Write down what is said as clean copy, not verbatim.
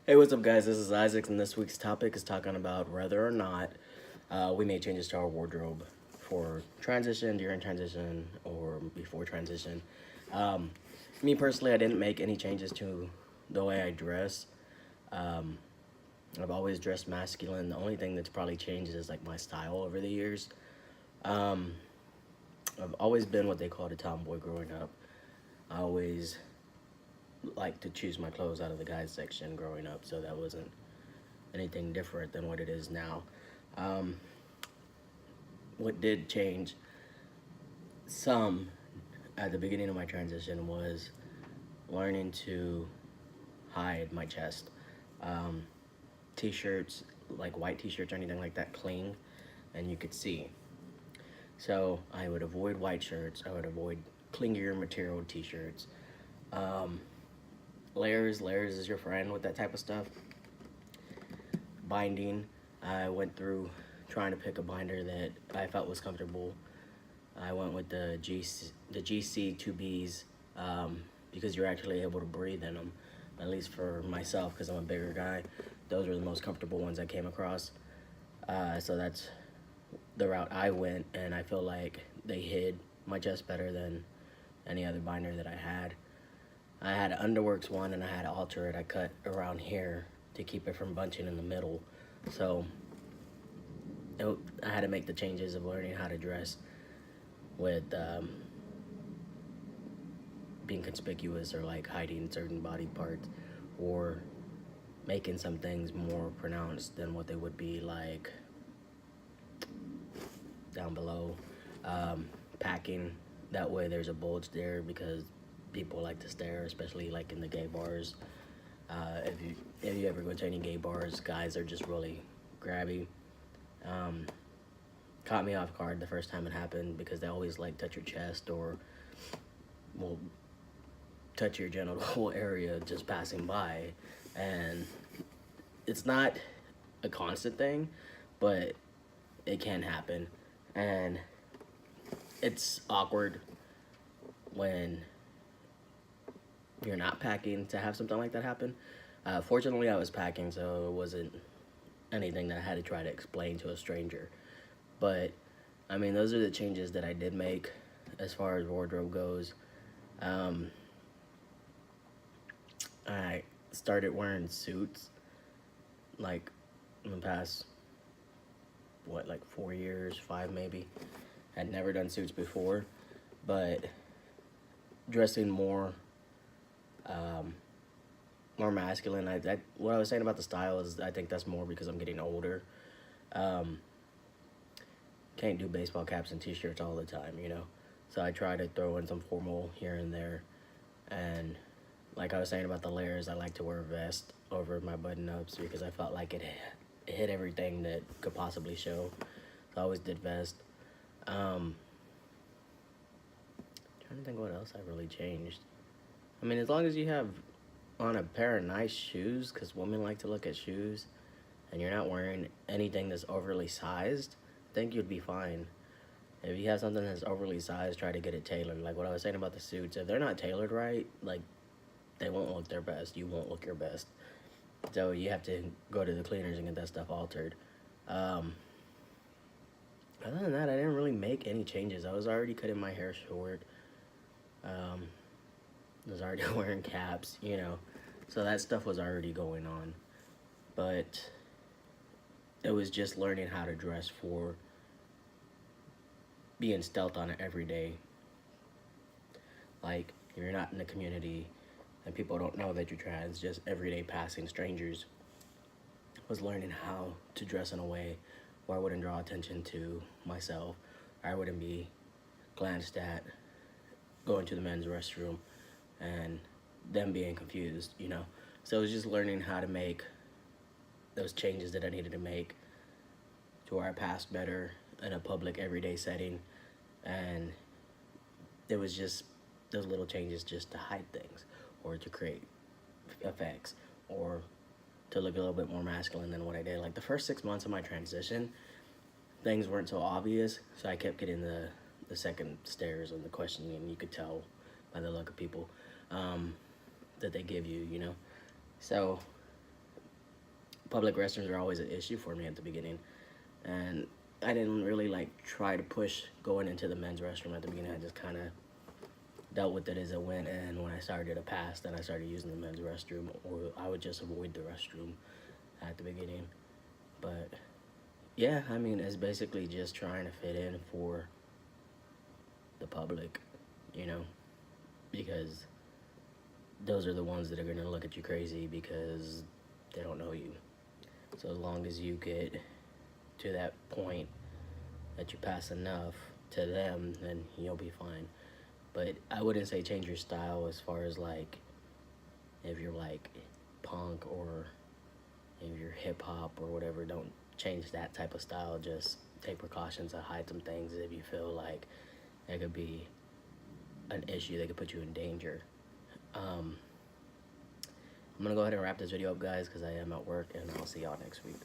Hey, what's up, guys? This is Izix, and this week's topic is talking about whether or not we made changes to our wardrobe for transition, during transition, or before transition. Um, Me personally, I didn't make any changes to the way I dress. Um, I've always dressed masculine. The only thing that's probably changed is like my style over the years. Um, I've always been what they called a tomboy growing up. I always liked to choose my clothes out of the guys section growing up, so that wasn't anything different than what it is now. Um, what did change some at the beginning of my transition was learning to hide my chest. Um, T-shirts, like white T-shirts or anything like that, cling, and you could see. So I would avoid white shirts. I would avoid clingier material T-shirts. Um, layers is your friend with that type of stuff. Binding, I went through trying to pick a binder that I felt was comfortable. I went with the GC 2Bs because you're actually able to breathe in them, at least for myself because I'm a bigger guy. Those were the most comfortable ones I came across. So that's the route I went, and I feel like they hid my chest better than any other binder that I had. I had an Underworks one, and I had to alter it. I cut around here to keep it from bunching in the middle. So I had to make the changes of learning how to dress with being conspicuous or like hiding certain body parts or making some things more pronounced than what they would be like down below. Packing, that way there's a bulge there because people like to stare, especially like in the gay bars. If you ever go to any gay bars, guys are just really grabby. Um, Caught me off guard the first time it happened because they always like touch your chest or will touch your genital area just passing by, and it's not a constant thing, but it can happen, and it's awkward when you're not packing to have something like that happen. Fortunately, I was packing, so it wasn't anything that I had to try to explain to a stranger. But I mean, those are the changes that I did make as far as wardrobe goes. Um, I started wearing suits like in the past, what, like 4 years, five maybe. Had never done suits before, but dressing um, more masculine. What I was saying about the style is I think that's more because I'm getting older. Um, can't do baseball caps and t-shirts all the time, you know. So I try to throw in some formal here and there. And like I was saying about the layers, I like to wear a vest over my button-ups because I felt like it hit everything that could possibly show. So I always did vest. Trying to think what else I really changed. I mean, as long as you have on a pair of nice shoes, because women like to look at shoes, and you're not wearing anything that's overly sized, I think you'd be fine. If you have something that's overly sized, try to get it tailored. Like what I was saying about the suits, if they're not tailored right, like they won't look their best. You won't look your best. So you have to go to the cleaners and get that stuff altered. Um, Other than that, I didn't really make any changes. I was already cutting my hair short. Um, I was already wearing caps, you know. So that stuff was already going on. But it was just learning how to dress for being stealth on it every day. Like, if you're not in the community and people don't know that you're trans, just everyday passing strangers, was learning how to dress in a way where I wouldn't draw attention to myself, or I wouldn't be glanced at going to the men's restroom and them being confused, you know. So it was just learning how to make those changes that I needed to make to where I passed better in a public everyday setting. And it was just those little changes just to hide things or to create effects or to look a little bit more masculine than what I did. Like the first 6 months of my transition, things weren't so obvious, so I kept getting the second stares and the questioning, and you could tell by the look of people that they give you, you know. So public restrooms are always an issue for me at the beginning, and I didn't really like try to push going into the men's restroom at the beginning. I just kind of dealt with it as it went, and when I started to pass, then I started using the men's restroom, or I would just avoid the restroom at the beginning. But yeah, I mean, it's basically just trying to fit in for the public, you know, because those are the ones that are going to look at you crazy because they don't know you. So as long as you get to that point that you pass enough to them, then you'll be fine. But I wouldn't say change your style as far as like if you're like punk or if you're hip hop or whatever. Don't change that type of style. Just take precautions to hide some things if you feel like it could be an issue that could put you in danger. I'm gonna go ahead and wrap this video up, guys, because I am at work, and I'll see y'all next week.